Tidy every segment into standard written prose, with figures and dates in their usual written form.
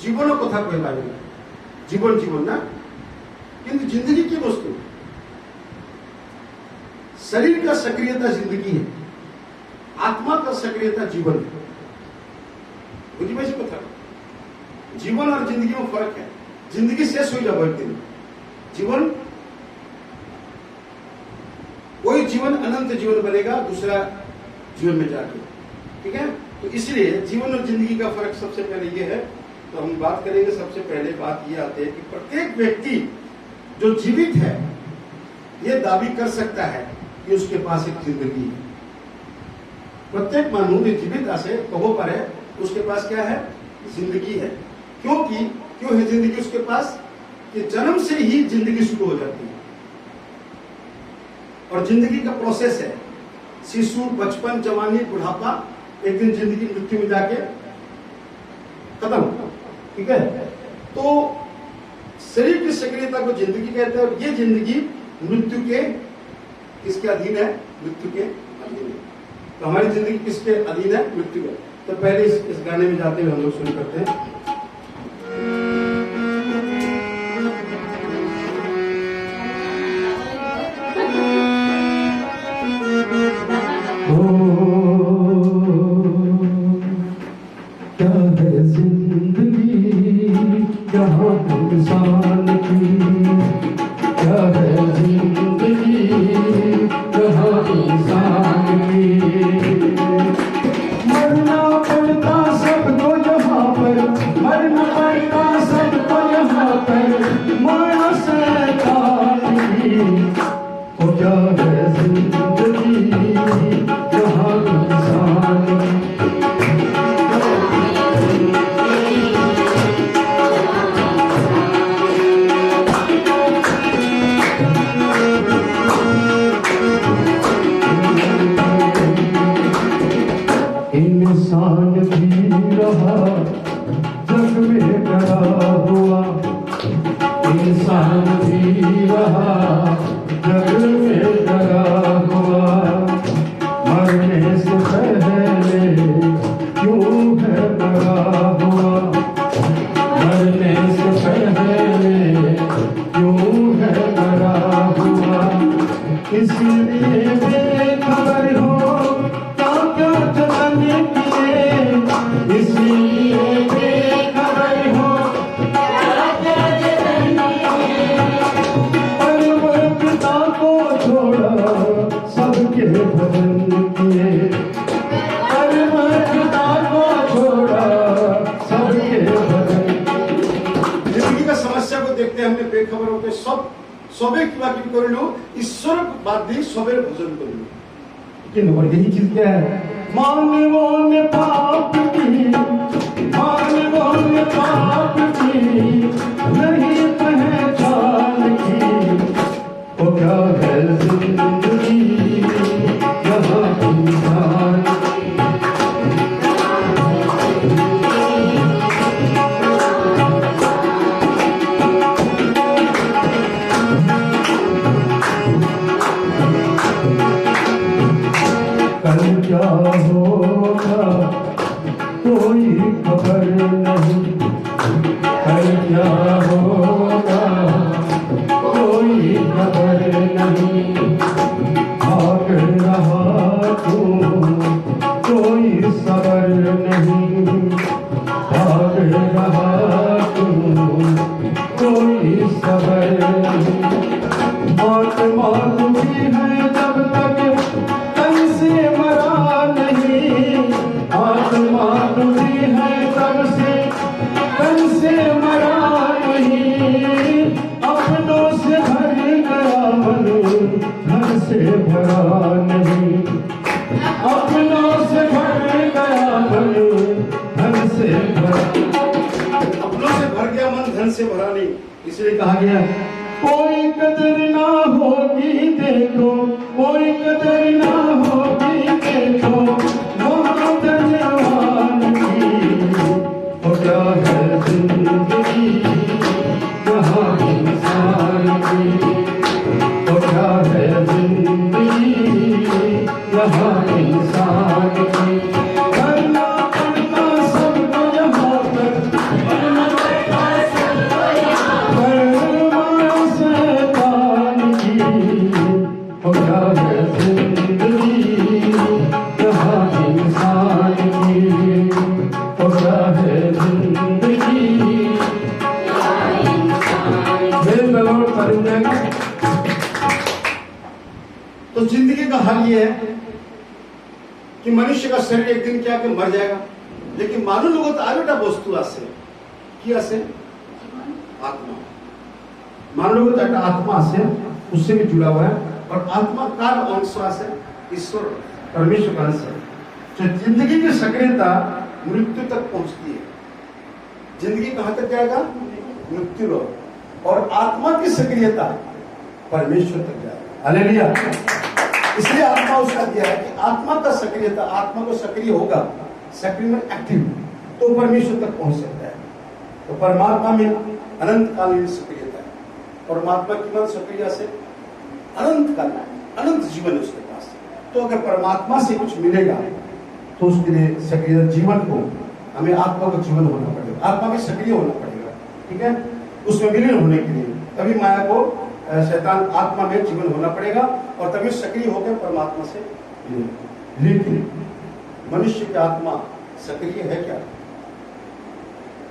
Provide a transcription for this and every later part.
জীবনও কথা কয়ে পারে না, জীবন জীবন না, কিন্তু जिंदगी की वस्तु, शरीर का सक्रियता जिंदगी है, आत्मा का सक्रियता जीवन है। बुझी पाई कथा, जीवन और जिंदगी में फर्क है। जिंदगी शेष हो जाए एक दिन, जीवन कोई जीवन अनंत जीवन बनेगा दूसरा जीवन में जाके, ठीक है। तो इसलिए जीवन और जिंदगी का फर्क सबसे पहले ये है। तो हम बात करेंगे, सबसे पहले बात ये आती है कि प्रत्येक व्यक्ति जो जीवित है ये दावी कर सकता है कि उसके पास एक जिंदगी है। प्रत्येक मानव जीवित आसे कहो पर है, उसके पास क्या है? जिंदगी है। क्यों है जिंदगी उसके पास? कि जन्म से ही जिंदगी शुरू हो जाती है और जिंदगी का प्रोसेस है। शिशु, बचपन, जवानी, बुढ़ापा, एक दिन जिंदगी मृत्यु में जाके खत्म, ठीक है। तो शरीर की सक्रियता को जिंदगी कहते हैं और ये जिंदगी मृत्यु के किसके अधीन है? मृत्यु के अधीन है। तो हमारी जिंदगी किसके अधीन है? मृत्यु के। तो पहले इस गाने में जाते हुए हम लोग शुरू करते हैं। क्या है जिंदगी यहाँ इंसान की, क्या है जिंदगी यहाँ इंसान की। मरना पड़ता सबको यहाँ पर, मरना पड़ता सबको यहाँ पर, मरना शैतान की। तो क्या है जिंदगी यहाँ इंसान की। इंसान भी रहा जग में डरा हुआ, इंसान भी रहा जग में डरा हुआ। मरने से पहले क्यों है डरा हुआ, मरने से पहले क्यों है डरा हुआ। इसलिए बेखबर हो क्या जतन किए, इसलिए बेखबर हो क्या जतन किए। परवर पिता को छोड़ा सबके भजन किए, परवर पिता को छोड़ा सबके भजन। जिंदगी का समस्या को देखते हमने बेखबर होकर सबे किबा कि करिलु, ईश्वर बात दी सबेर भजन करिलु। लेकिन और यही चीज क्या है? मानवों ने पाप की, मानवों ने पाप की नहीं पहचान की। तो क्या है जिंदगी यहाँ इंसान कल क्या होगा कोई खबर नहीं, कल क्या होगा कोई खबर नहीं। भाग रहा तू कोई सबर नहीं, भाग रहा तू कोई सबर नहीं। मौत मालूमी है जब तक तन से मरा नहीं, आत्मा दूरी है तब से तन से मरा नहीं। अपनों से भर गया मन धन से भरा नहीं, अपनों से भर गया मन धन से भरा। अपनों से भर गया मन धन से भरा नहीं, इसलिए कहा गया कोई कदर ना होगी देखो, कोई कदर ना होगी देखो वहाँ धन्यवान की। तो क्या है जिंदगी यहाँ इंसान की, तो क्या है जिंदगी यहाँ इंसान की। मरना पड़ता सबको यहाँ पर, जिंदगी प्रेज़ द लॉर्ड तारीफ जाएगी। तो जिंदगी का हाल ये है कि मनुष्य का शरीर एक दिन क्या कि मर जाएगा, लेकिन मानव लोगों तो आरोटा वस्तु आसे कि आसे आत्मा, मानव लोगों तो একটা आत्मा आसे उससे भी जुड़ा हुआ है, और आत्मा का अंश है ईश्वर परमेश्वर का अंश है। तो जिंदगी की सक्रियता मृत्यु तक पहुंचती है। जिंदगी कहां तक जाएगा? मृत्यु लोक। और आत्मा की सक्रियता परमेश्वर तक जाएगा। हालेलुया। इसलिए आत्मा उसका दिया है कि आत्मा का सक्रियता, आत्मा को सक्रिय होगा, सक्रिय में एक्टिव, तो परमेश्वर तक पहुंच सकता है। तो परमात्मा में अनंत कालीन सक्रियता है, परमात्मा की मन सक्रिय से अनंत काल, अनंत जीवन है उसके पास। तो अगर परमात्मा से कुछ मिलेगा तो उसके लिए सक्रिय जीवन को हमें आत्मा का जीवन होना पड़ेगा, आत्मा में सक्रिय होना पड़ेगा, ठीक है। उसमें विलीन होने के लिए तभी माया को, शैतान आत्मा में जीवन होना पड़ेगा, और तभी सक्रिय होकर परमात्मा से मिलेगा। लेकिन मनुष्य की आत्मा सक्रिय है क्या?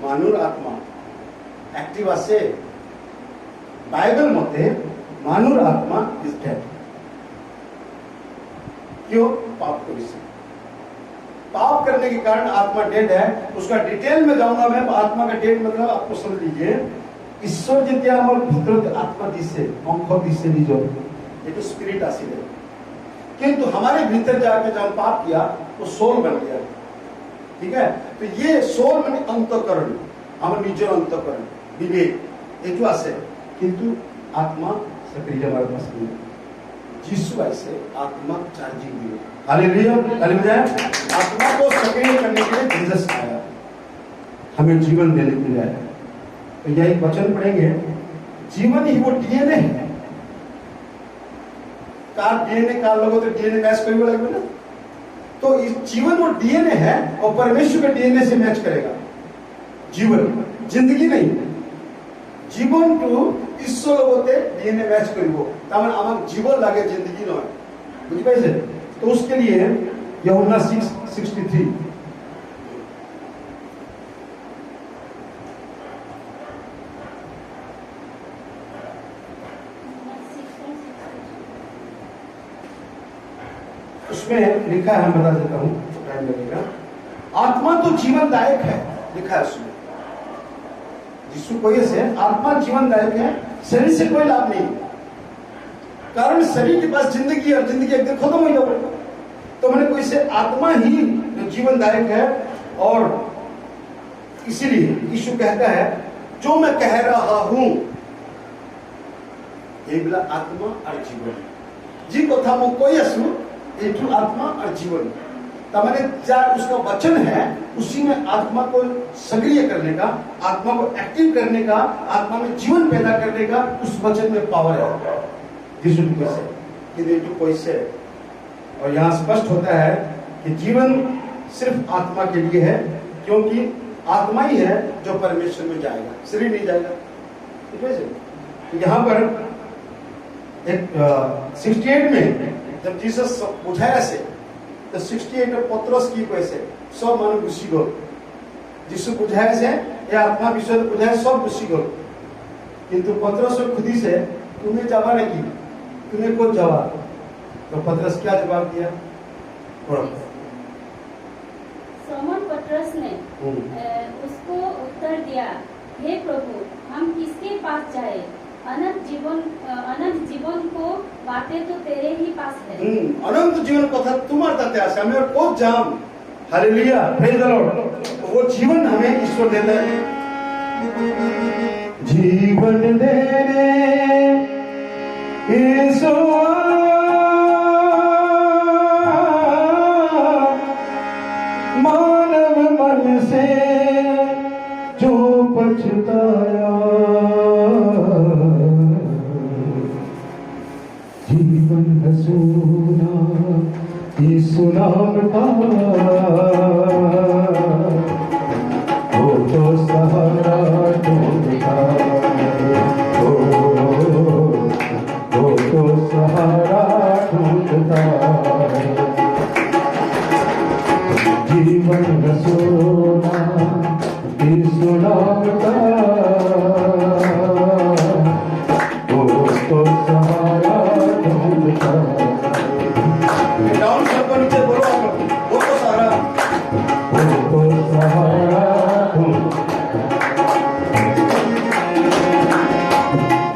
मानव आत्मा एक्टिव आसे बाइबल मते मानव आत्मा इज डेड। क्यों? पाप को विषय, पाप करने के कारण आत्मा डेड है। उसका डिटेल में जाऊंगा मैं। आत्मा का डेड मतलब आपको समझ लीजिए, ईश्वर যেতিয়া আমার ভিতৰত आत्मा दिसे, अंश दिसे निजो, ये तो स्पिरिट आसिले, किंतु हमारे भीतर जाकर जब हम पाप किया वो सोल बन गया, ठीक है। तो ये सोल माने अंतःकरण, हमारे निजर अंतःकरण, विवेक, ये जो आसे, किंतु आत्मा सक्रिय हमारे पास नहीं। यीशु ऐसे आत्मा चार्जिंग दिए। Hallelujah, hallelujah. आत्मा को सक्रिय करने के लिए जीसस आया, हमें जीवन देने के लिए आया। तो यह एक वचन पढ़ेंगे, जीवन ही वो डीएनए है। कार डीएनए कार लोगों तो डीएनए मैच करेगा लगेगा ना, तो इस जीवन वो डीएनए है और परमेश्वर के डीएनए से मैच करेगा। जीवन, जिंदगी नहीं, जीवन तो ईश्वर लोगोते डीएनए मैच करिबो, तार आमाक जीवन लागे जिंदगी नय, बुझि पाइছে। तो उसके लिए यूहन्ना 6:63 उसमें लिखा है, हम बता देता हूं, टाइम लगेगा। आत्मा तो जीवनदायक है, लिखा है उसमें। यीशु कोई से आत्मा जीवनदायक है, शरीर से कोई लाभ नहीं, कारण शरीर के पास जिंदगी और जिंदगी एक दिन खत्म हो जाएगी। तो मैंने कोई से आत्मा ही जीवनदायक है, और इसीलिए यीशु कहता है जो मैं कह रहा हूं ये बोला आत्मा और जीवन, जी कथा मो कोई असु एक आत्मा और जीवन, तमाने चार उसका वचन है, उसी में आत्मा को सक्रिय करने का, आत्मा को एक्टिव करने का, आत्मा में जीवन पैदा करने का उस वचन में पावर है। यीशु कैसे, और यहाँ स्पष्ट होता है कि जीवन सिर्फ आत्मा के लिए है, क्योंकि आत्मा ही है जो परमेश्वर में जाएगा, शरीर नहीं जाएगा, ठीक है। तो यहाँ पर एक 68 में जब जीसस बुझाया से, तो 68 में पत्रोस की कैसे सब मानव गुस्सी गो, जीसु बुझाया से ये आत्मा विषय बुझाया सब गुस्सी गो, किंतु पत्रोस खुदी से तुम्हें जावा नहीं, तुम्हें कौन जावा? तो पत्रोस क्या जवाब दिया? समन पत्रोस ने उसको उत्तर दिया, हे प्रभु, हम किसके पास जाए? अनंत जीवन को बातें तो तेरे ही पास है। अनंत जीवन कथा तुम्हारे ताते आसे, हमें और को जाम। Hallelujah, praise the Lord. वो जीवन हमें ईश्वर देता है, जीवन देने ईश्वर मानव मन से जो पछताया, जीवन हसूना यीशु नाम का, वो तो सहारा ढूंढता है, वो तो सहारा ढूंढता है। जीवन हसूना यीशु नाम का वो तो सहारा ढूंढता है। डाउन सबको नीचे बोलो आप, वो तो सारा वो तो सहारा ढूंढता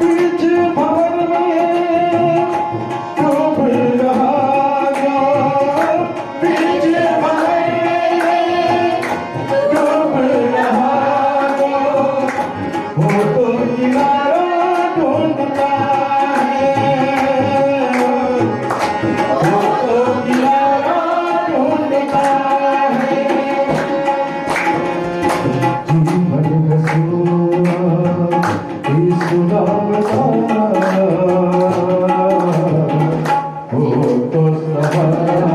बीच भंवर में डूब रहा जो, बीच भंवर में डूब रहा जो, वो तो किनारा ढूंढता है, वो तो किनारा ढूंढता है। जीवन रसूला यीशु नाम का वो तो सहारा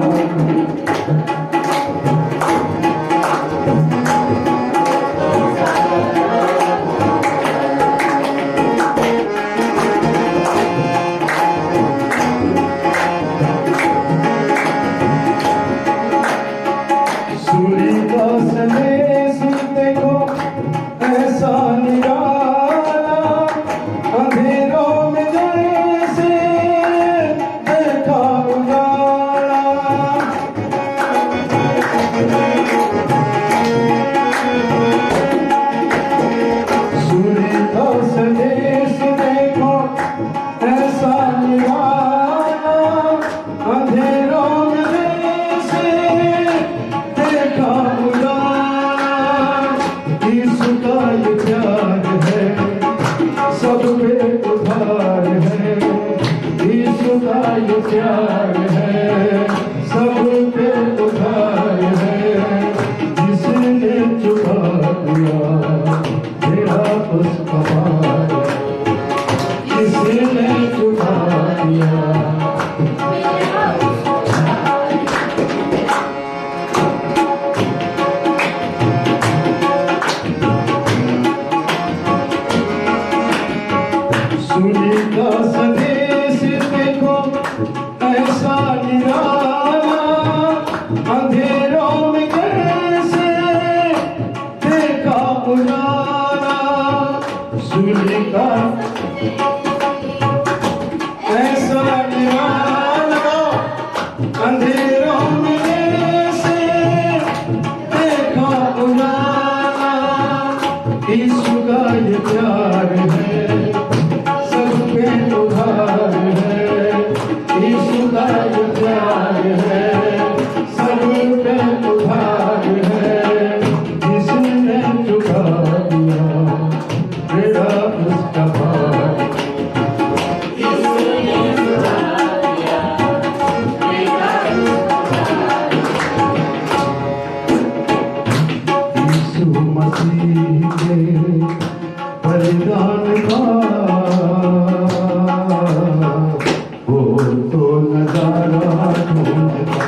सूर्य का संदेश देखो ऐसा निराला, अंधेरों में जैसे देखा उजाला। सूर्य का संदेश देखो ऐसा निराला, अंधेरों में जैसे देखा उजाला। यीशु का ये प्यार है, सब पे उधार है। यीशु का ये प्यार है, सब पे उधार है। जिसने चुका दिया मेरा उसका भार, जिसने चुका दिया सूर्य का संदेश देखो ऐसा निराला, अंधेरों में कैसे देखा उजाला। सूर्य का ऐसा निराला, अंधेरों में कैसे देखा उजाला। यीशु का ये प्यार है, सब पे उधार है। यीशु का ये प्यार है, सब पे उधार है। जिसने चुका दिया मेरा उसका भार, यीशु मसीह के बलिदान का वो तो नजारा ढूंढता।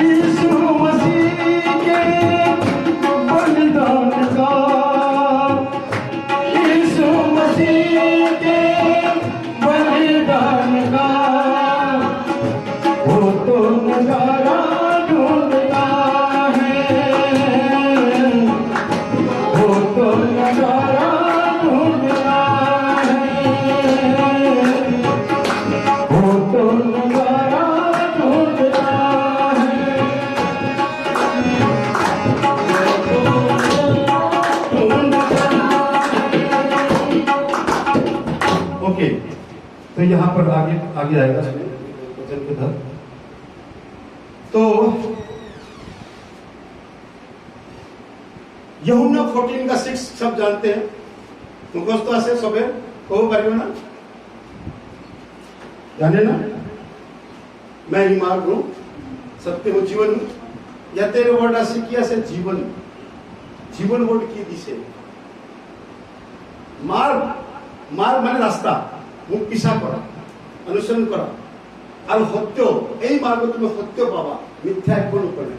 यीशु मसीह के बलिदान का, यीशु मसीह के बलिदान का वो तो नजारा ढूंढता है, वो तो नजारा ढूंढता है, वो तो नजारा ढूंढता है। ओके, तो यहाँ पर आगे आगे आएगा वचन के तहत। तो यूहन्ना 14 का 6 सब जानते हैं, मुखस्त আছে সবে কব পারিব না, জানে না? मैं ही मार्ग हूँ, सत्य हूँ, जीवन हूँ। या तेरे वर्ड আছে কি আছে? জীবন। জীবন वर्ड কি দিছে? মার্গ, মার্গ মানে রাস্তা, মুখ পিছা করা, অনুসরণ করা। আর সত্য, এই মার্গ তুমি সত্য পাবা, মিথ্যা একো নকৰে।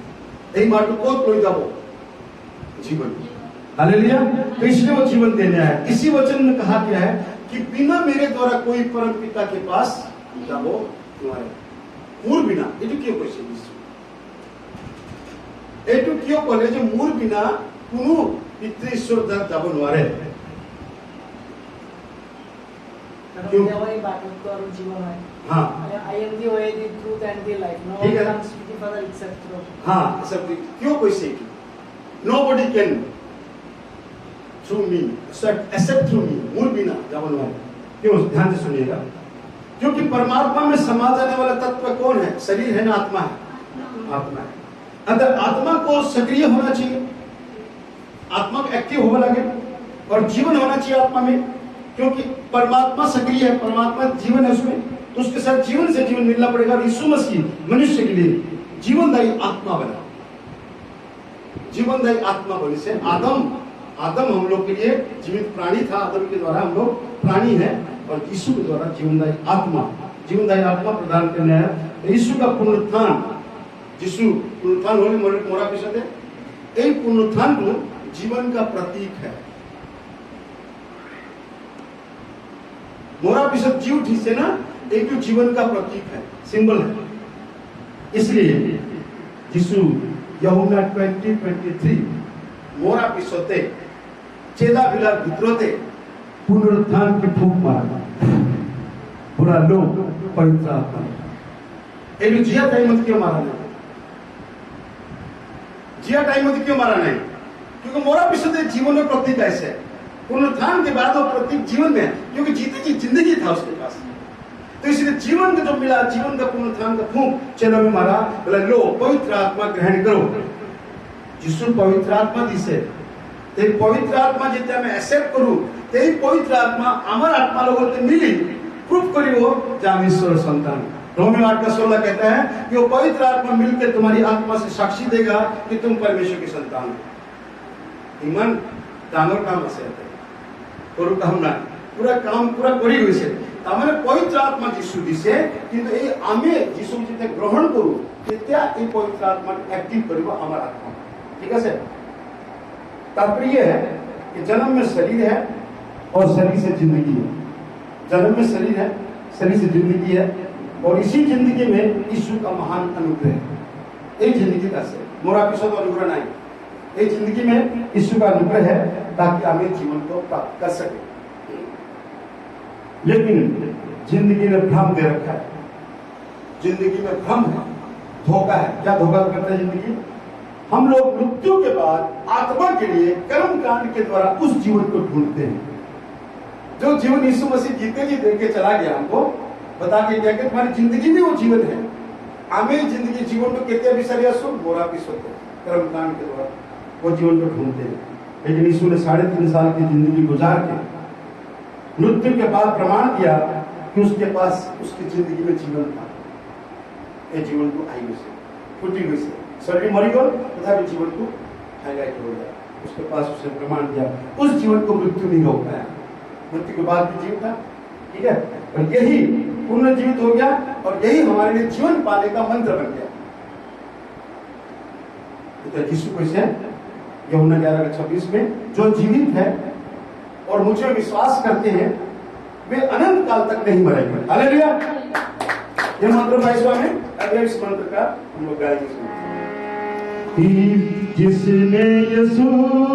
এই মার্গ ক'ত লৈ যাব? जीवन। हालेलुया। तो इसलिए वो जीवन देने आया। इसी वचन में कहा गया है कि बिना मेरे द्वारा कोई परम पिता के पास जाबो नोरे मोर बिना एटु किय কৈছে যিশু एटु किय কলে যে मोर बिना কোনো পিতৃ ঈশ্বর যাব নোৱাৰে क्यों देवाई बातों तो और जीवन है हाँ I am the way, the truth and the life. No ठीक one है। comes to the Father except through. हाँ सब क्यों কৈছে कि nobody can through me except through me मोर बिना যাব নোৱাৰে क्यों ध्यान से सुनिएगा क्योंकि परमात्मा में समा जाने वाला तत्व कौन है शरीर है ना आत्मा है आत्मा है अगर आत्मा को सक्रिय होना चाहिए आत्मा को एक्टिव होना लगे और जीवन होना चाहिए आत्मा में क्योंकि परमात्मा सक्रिय है परमात्मा जीवन है उसमें तो उसके साथ जीवन से जीवन मिलना पड़ेगा और यीशु मसीह मनुष्य के लिए जीवनदायी आत्मा बना जीवनदायी आत्मा बने से आदम हम लोग के लिए जीवित प्राणी था आदम के द्वारा हम लोग प्राणी है और यीशु के द्वारा जीवनदायी आत्मा प्रदान करने आया यीशु का पुनरुत्थान यीशु पुनरुत्थान होने मोरा पिछते यही पुनरुत्थान को जीवन का प्रतीक है मोरा पिछत जीव ठीक से ना एक जो जीवन का प्रतीक है सिंबल है इसलिए यीशु यूहन्ना 20:23 मोरा पिछते चेदा बिला भित्रोते पुनरुत्थान की फूंक मारा पूरा लोग पवित्र आत्मा एक जिया टाइम मत क्यों मारा नहीं जिया टाइम मत क्यों मारा नहीं क्योंकि मोरा पिछते जीवन में प्रतीक ऐसे है पुनरुत्थान के बाद वो प्रतीक जीवन में है क्योंकि जीती की जिंदगी था उसके पास तो इसलिए जीवन का जो मिला जीवन का पुनरुत्थान का फूंक चेलों में मारा बोला लो पवित्र आत्मा ग्रहण करो जिसु पवित्र आत्मा दिसे ते पवित्र आत्मा जितना मैं एक्सेप्ट करूं ते पवित्र आत्मा अमर आत्मा लोगों से मिली प्रूफ करियो जाम ईश्वर संतान रोमियो 8:16 कहता है कि वो पवित्र आत्मा मिलकर तुम्हारी आत्मा से साक्षी देगा कि तुम परमेश्वर की संतान हो ईमान डांगर काम আছে करू काम ना पूरा काम पूरा करी গৈছে তামানে পবিত্র আত্মা যিশু দিছে কিন্তু এই আমি যিশু যেতে গ্রহণ কरू তেতিয়া এই পবিত্র আত্মা एक्टिव करिব আমার आत्मा ठीक है तात्पर्य है कि जन्म में शरीर है और शरीर से जिंदगी है जन्म में शरीर है शरीर से जिंदगी है और इसी जिंदगी में यीशु का महान अनुग्रह है ये जिंदगी का से मोरा पिछत अनुग्रह नहीं ये जिंदगी में यीशु का अनुग्रह है ताकि हमें जीवन को प्राप्त कर सके लेकिन जिंदगी ने भ्रम दे रखा है जिंदगी में भ्रम है धोखा है क्या धोखा करता है जिंदगी हम लोग मृत्यु के बाद आत्मा के लिए कर्म कांड के द्वारा उस जीवन को ढूंढते हैं जो जीवन यीशु मसीह जीते जी दे के चला गया हमको बता के गया कि तुम्हारी जिंदगी में वो जीवन है हमें जिंदगी जीवन को कहते विचारिया सो मोरा भी सोते कर्म कांड के द्वारा वो जीवन को ढूंढते हैं लेकिन यीशु ने 3.5 साल की जिंदगी गुजार के मृत्यु के बाद प्रमाण दिया कि उसके पास उसकी जिंदगी में जीवन था ये जीवन को आई हुई से फूटी हुई से शरीर मरी गो तथा जीवन को हाईलाइट हो गया उसके पास उसने प्रमाण दिया उस जीवन को मृत्यु नहीं रोक पाया मृत्यु के बाद भी जीवन था ठीक है और यही पुनर्जीवित हो गया और यही हमारे लिए जीवन पाने का मंत्र बन गया यीशु कैसे यूहन्ना 11:26 में जो जीवित है और मुझे विश्वास करते हैं वे अनंत काल तक नहीं मरेंगे हालेलुया ये मंत्र बाईसवां में अगले इस मंत्र का हम लोग गाएंगे जिसने यीशु